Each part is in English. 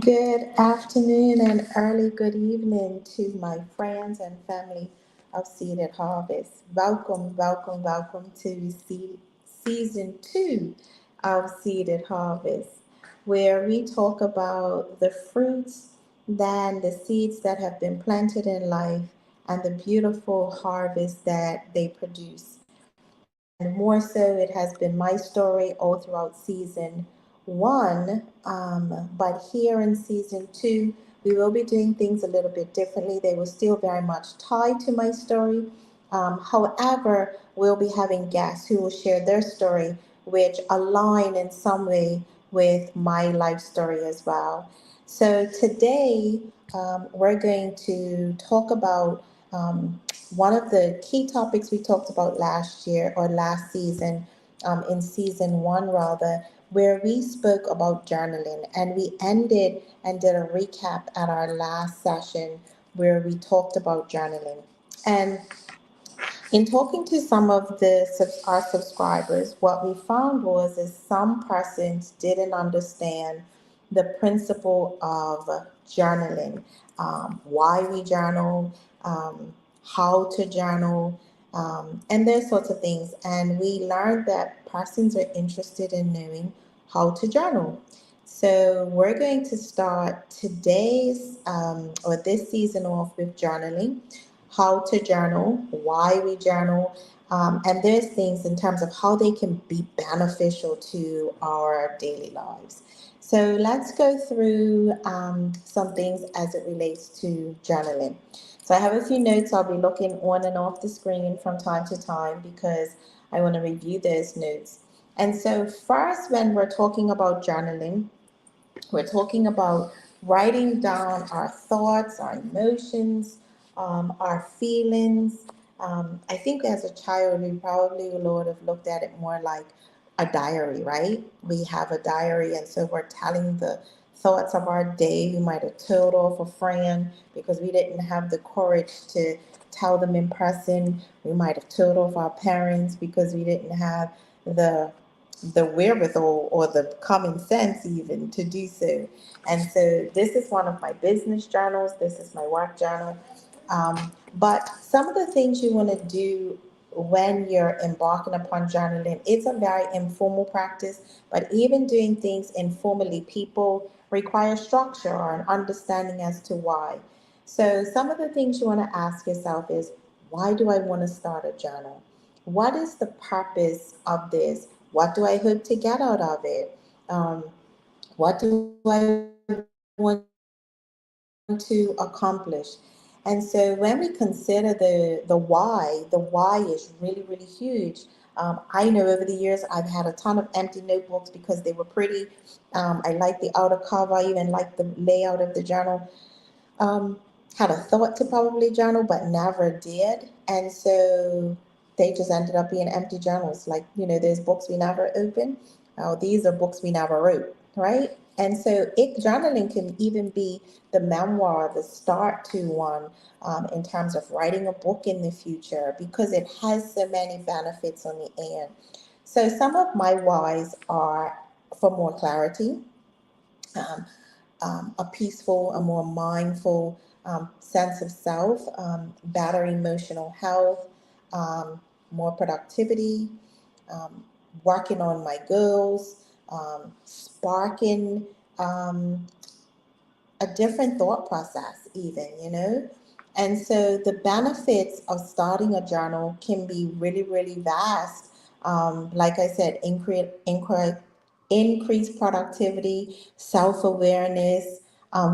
Good afternoon and early good evening to my friends and family of Seeded Harvest. Welcome, welcome, welcome to season two of Seeded Harvest, where we talk about the fruits, then the seeds that have been planted in life, and the beautiful harvest that they produce. And more so, it has been my story all throughout season one. But here in season two, we will be doing things a little bit differently. They will still very much tied to my story. However, we'll be having guests who will share their story, which align in some way with my life story as well. So today, we're going to talk about one of the key topics we talked about last year or last season, in season one rather, where we spoke about journaling and we ended and did a recap at our last session where we talked about journaling. And in talking to some of our subscribers, what we found was is some persons didn't understand the principle of journaling, why we journal, how to journal, and those sorts of things. And we learned that persons are interested in knowing how to journal. So we're going to start today's or this season off with journaling, how to journal, why we journal, and there's things in terms of how they can be beneficial to our daily lives. So let's go through some things as it relates to journaling. So I have a few notes I'll be looking on and off the screen from time to time because I want to review those notes. And so first, when we're talking about journaling, we're talking about writing down our thoughts, our emotions, our feelings. I think as a child, we probably would have looked at it more like a diary, right? We have a diary, and so we're telling the thoughts of our day. We might have told off a friend because we didn't have the courage to tell them in person. We might have told off our parents because we didn't have the wherewithal or the common sense even to do so. And so this is one of my business journals. This is my work journal. But some of the things you want to do when you're embarking upon journaling, it's a very informal practice, but even doing things informally, people require structure or an understanding as to why. So some of the things you want to ask yourself is, why do I want to start a journal? What is the purpose of this? What do I hope to get out of it? What do I want to accomplish? And so when we consider the why, the why is really, really huge. I know over the years I've had a ton of empty notebooks because they were pretty. I like the outer cover, I even like the layout of the journal. Um, had a thought to probably journal, but never did. And so they just ended up being empty journals. Like, there's books we never opened. Oh, these are books we never wrote, right? And so journaling can even be the memoir, the start to one, in terms of writing a book in the future because it has so many benefits on the end. So some of my whys are for more clarity, um, a peaceful, a more mindful sense of self, better emotional health, um, more productivity, um, working on my goals, sparking um, a different thought process, even. And so the benefits of starting a journal can be really, really vast. Like I said, increase productivity, self awareness.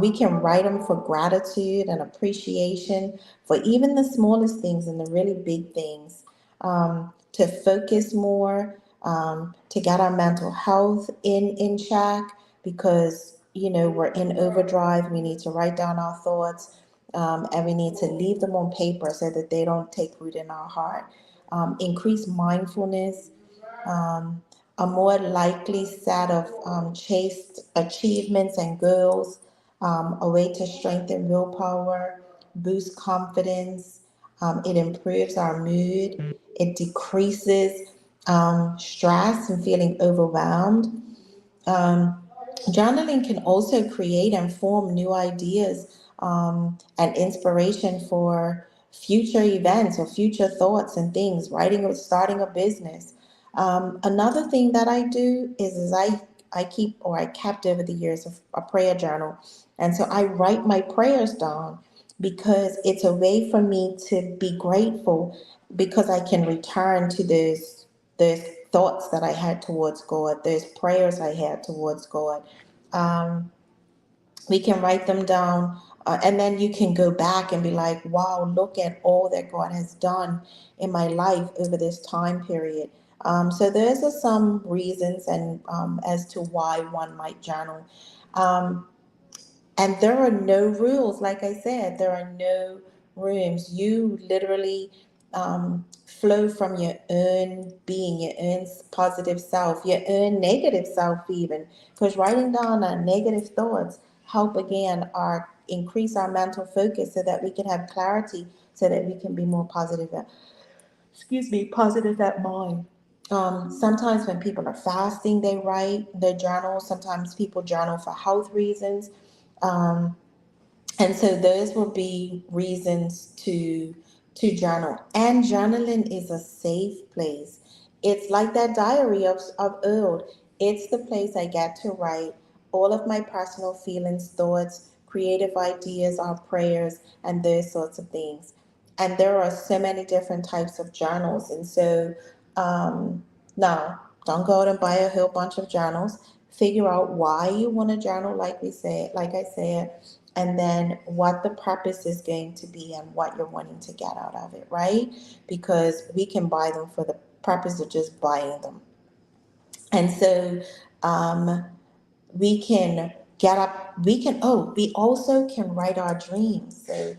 We can write them for gratitude and appreciation for even the smallest things and the really big things. To focus more, to get our mental health in check because we're in overdrive. We need to write down our thoughts, and we need to leave them on paper so that they don't take root in our heart. Increase mindfulness, um, a more likely set of chaste achievements and goals, a way to strengthen willpower, boost confidence. It improves our mood. It decreases stress and feeling overwhelmed. Um, Journaling can also create and form new ideas and inspiration for future events or future thoughts and things, writing or starting a business. Another thing that I do is I keep or I kept over the years a prayer journal. And so I write my prayers down because it's a way for me to be grateful because I can return to those thoughts that I had towards God, those prayers I had towards God. um, we can write them down, and then you can go back and be like, wow, look at all that God has done in my life over this time period. So those are some reasons and as to why one might journal. um, and there are no rules. Like I said, there are no rooms. You literally flow from your own being, your own positive self, your own negative self, even. Because writing down our negative thoughts help again our increase our mental focus so that we can have clarity, so that we can be more positive. Positive at mind. Sometimes when people are fasting, they write their journal. Sometimes people journal for health reasons. Um, and so those will be reasons to journal. And journaling is a safe place. It's like that diary of old. It's the place I get to write all of my personal feelings, thoughts, creative ideas, our prayers, and those sorts of things. And there are so many different types of journals. And so no, don't go out and buy a whole bunch of journals. Figure out why you want to journal, like I said, and then what the purpose is going to be and what you're wanting to get out of it, right? Because we can buy them for the purpose of just buying them. And so um, we can get up, we also can write our dreams. So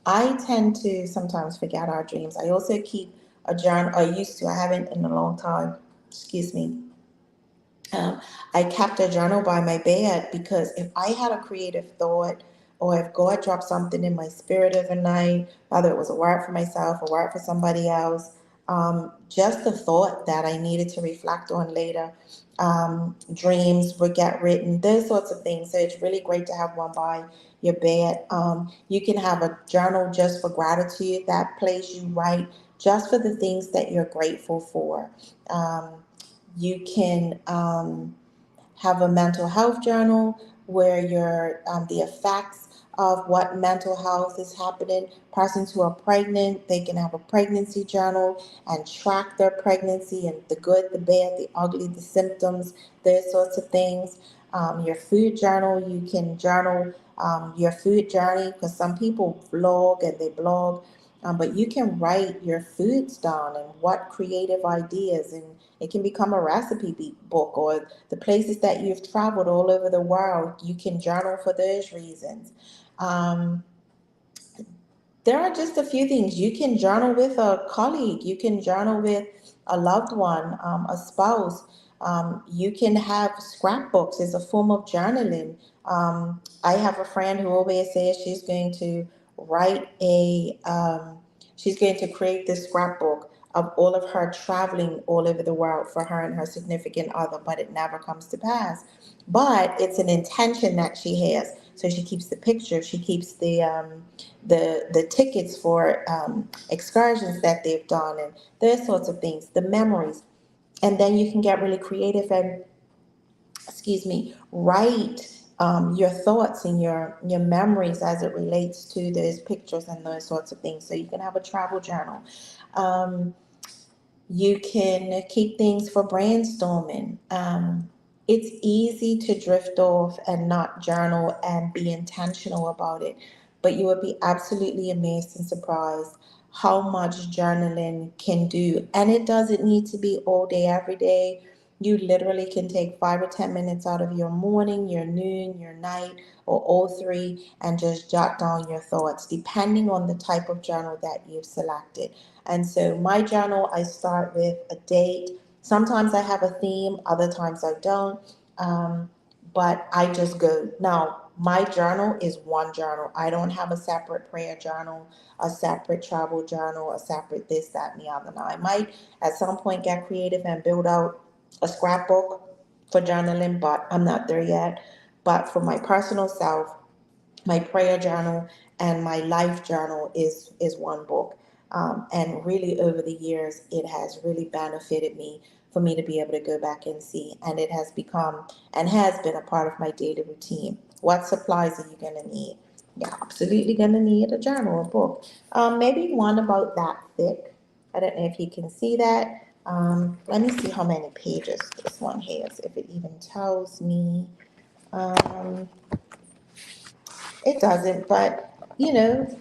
I tend to sometimes forget our dreams. I also keep a journal, I used to, I haven't in a long time, excuse me. um, I kept a journal by my bed because if I had a creative thought or if God dropped something in my spirit overnight, whether it was a word for myself, a word for somebody else, just the thought that I needed to reflect on later, dreams would get written, those sorts of things. So it's really great to have one by your bed. You can have a journal just for gratitude, that place you write just for the things that you're grateful for. Um, you can have a mental health journal where your the effects of what mental health is happening. Persons who are pregnant, they can have a pregnancy journal and track their pregnancy and the good, the bad, the ugly, the symptoms, those sorts of things. Your food journal, you can journal your food journey because some people vlog and they blog, but you can write your foods down and what creative ideas, and it can become a book, or the places that you've traveled all over the world. You can journal for those reasons. Um, there are just a few things. You can journal with a colleague, you can journal with a loved one, a spouse. You can have scrapbooks as a form of journaling. I have a friend who always says write a, she's going to create this scrapbook of all of her traveling all over the world for her and her significant other, but it never comes to pass. But it's an intention that she has. So she keeps the picture, she keeps the tickets for excursions that they've done, and those sorts of things, the memories. And then you can get really creative and, excuse me, write your thoughts and your memories as it relates to those pictures and those sorts of things. So you can have a travel journal. Um, you can keep things for brainstorming. It's easy to drift off and not journal and be intentional about it, but you would be absolutely amazed and surprised how much journaling can do. And it doesn't need to be all day, every day. You literally can take 5 or 10 minutes out of your morning, your noon, your night, or all three, and just jot down your thoughts, depending on the type of journal that you've selected. And so my journal, I start with a date. Sometimes I have a theme, other times I don't. Um, but I just go. Now, my journal is one journal. I don't have a separate prayer journal, a separate travel journal, a separate this, that, and the other. Now, I might at some point get creative and build out a scrapbook, for journaling, but I'm not there yet. But for my personal self, my prayer journal and my life journal is one book. And really, over the years, it has really benefited me for me to be able to go back and see, and it has become and has been a part of my daily routine. What supplies are you going to need? You're absolutely going to need a journal, a book, maybe one about that thick. I don't know if you can see that. Let me see how many pages this one has, if it even tells me. Um, it doesn't, but you know,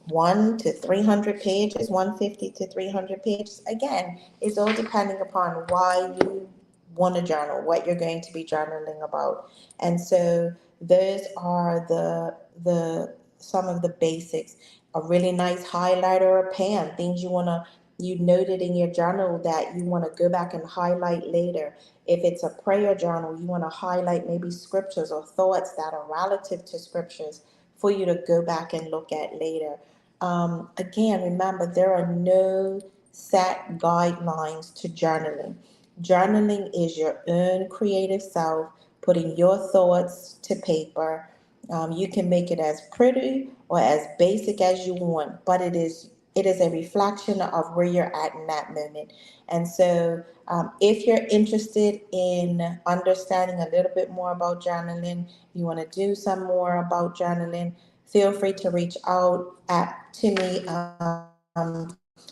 1 to 300 pages, 150 to 300 pages. Again, it's all depending upon why you want to journal, what you're going to be journaling about. And so those are the some of the basics. A really nice highlighter or pen, things you noted in your journal that you want to go back and highlight later. If it's a prayer journal, you want to highlight maybe scriptures or thoughts that are relative to scriptures for you to go back and look at later. Again, remember, there are no set guidelines to journaling. Journaling is your own creative self putting your thoughts to paper. You can make it as pretty or as basic as you want, but it is a reflection of where you're at in that moment. And so, if you're interested in understanding a little bit more about journaling, you want to do some more about journaling, feel free to reach out to me,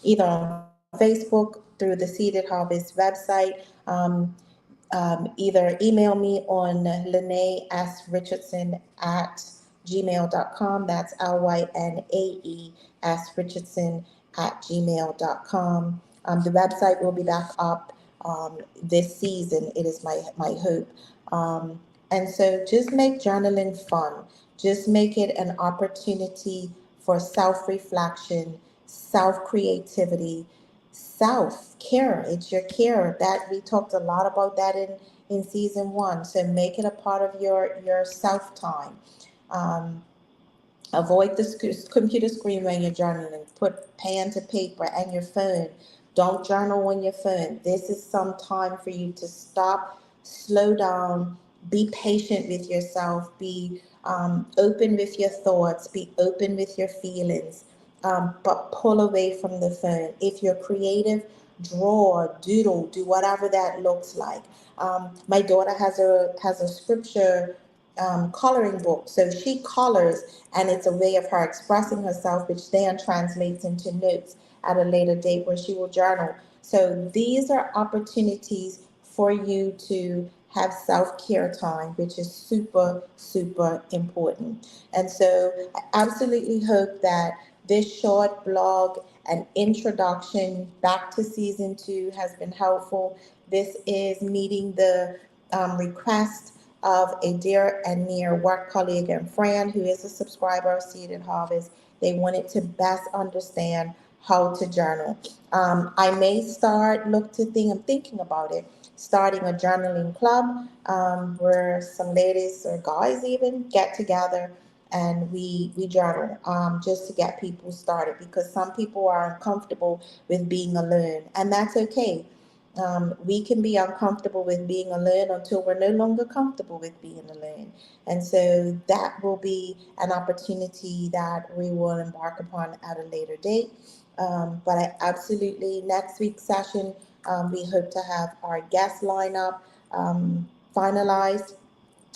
either on Facebook through the Seeded Harvest website. Either email me on Lynae S. Richardson at gmail.com. That's Lynae S. Richardson at gmail.com. The website will be back up this season. It is my hope. And so just make journaling fun. Just make it an opportunity for self reflection, self creativity, self care. It's your care that we talked a lot about that in season one. So make it a part of your self time. Um, Avoid the computer screen when you're journaling. Put pen to paper and your phone. Don't journal on your phone. This is some time for you to stop, slow down, be patient with yourself, be open with your thoughts, be open with your feelings, but pull away from the phone. If you're creative, draw, doodle, do whatever that looks like. My daughter has a scripture coloring book. So she colors, and it's a way of her expressing herself, which then translates into notes at a later date where she will journal. So these are opportunities for you to have self care time, which is super, super important. And so I absolutely hope that this short blog and introduction back to season two has been helpful. This is meeting the request of a dear and near work colleague and friend who is a subscriber of Seeded Harvest. They wanted to best understand how to journal. I may start I'm thinking about it, starting a journaling club where some ladies or guys even get together and we journal just to get people started, because some people are uncomfortable with being alone, and that's okay. We can be uncomfortable with being alone until we're no longer comfortable with being alone. And so that will be an opportunity that we will embark upon at a later date. But I absolutely, next week's session, we hope to have our guest lineup finalized,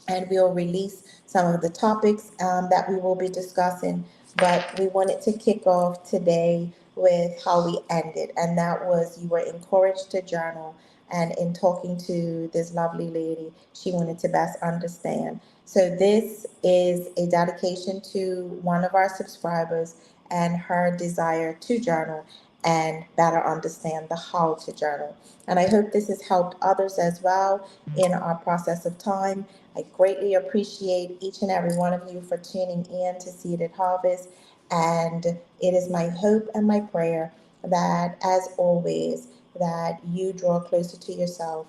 and we'll release some of the topics that we will be discussing. But we wanted to kick off today with how we ended, and that was you were encouraged to journal. And in talking to this lovely lady, she wanted to best understand. So, this is a dedication to one of our subscribers and her desire to journal and better understand the how to journal. And I hope this has helped others as well in our process of time. I greatly appreciate each and every one of you for tuning in to Seeded Harvest. And it is my hope and my prayer that, as always, that you draw closer to yourself,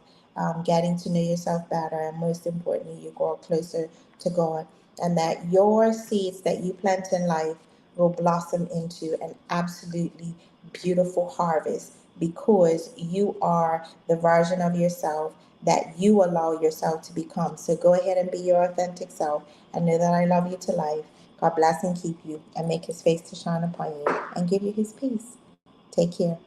getting to know yourself better, and most importantly, you grow closer to God, and that your seeds that you plant in life will blossom into an absolutely beautiful harvest, because you are the version of yourself that you allow yourself to become. So go ahead and be your authentic self and know that I love you to life. God bless and keep you and make his face to shine upon you and give you his peace. Take care.